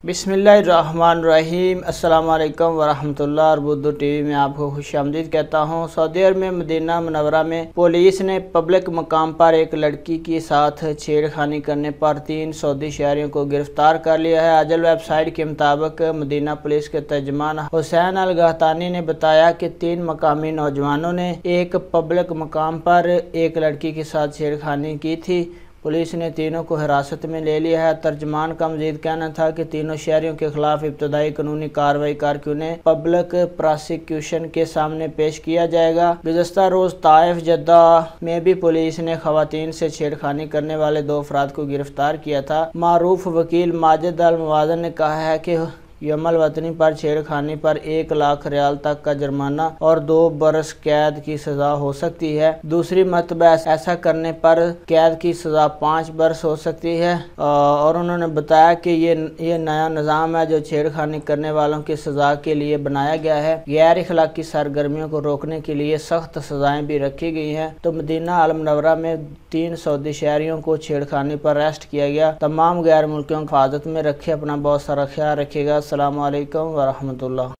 بسم اللہ الرحمن الرحیم۔ السلام علیکم ورحمۃ اللہ۔ اور بدو ٹی وی میں آپ کو خوش آمدید کہتا ہوں۔ سعودی عرب میں مدینہ منورہ میں پولیس نے پبلک مقام پر ایک لڑکی کے ساتھ چھیڑ خانی کرنے پر 3 سعودی شہریوں کو گرفتار کر لیا ہے۔ عجل ویب سائٹ کے مطابق مدینہ پولیس کے ترجمان حسین القحطانی نے بتایا کہ 3 مقامی نوجوانوں نے ایک پبلک مقام پر ایک لڑکی کے ساتھ چھیڑ خانی کی تھی۔ پولیس نے تینوں کو حراست میں لے لیا ہے۔ ترجمان کا مزید کہنا تھا کہ تینوں شہریوں کے خلاف ابتدائی قانونی کارروائی کر کے انہیں پبلک پراسیکیوشن کے سامنے پیش کیا جائے گا۔ گزشتہ روز طائف جدہ میں بھی پولیس نے خواتین سے چھیڑ خانی کرنے والے 2 افراد کو گرفتار کیا تھا۔ معروف وکیل ماجد الموازن نے کہا ہے کہ یوم الوطنی پر چھیڑ خانی پر 1 لاکھ ریال تک کا جرمانہ اور 2 برس قید کی سزا ہو سکتی ہے۔ دوسری مرتبہ ایسا کرنے پر قید کی سزا 5 برس ہو سکتی ہے۔ اور انہوں نے بتایا کہ یہ نیا نظام ہے جو چھیڑ خانی کرنے والوں کی سزا کے لیے بنایا گیا ہے۔ غیر اخلاقی سرگرمیوں کو روکنے کے لیے سخت سزائیں بھی رکھی گئی ہیں۔ تو مدینہ المنورہ میں 3 سعودی شہریوں کو چھیڑ خانی پر اریسٹ کیا گیا۔ تمام غیر ملکیوں کو حفاظت میں رکھے، اپنا بہت سارا خیال رکھے گا۔ السلام علیکم ورحمۃ اللہ۔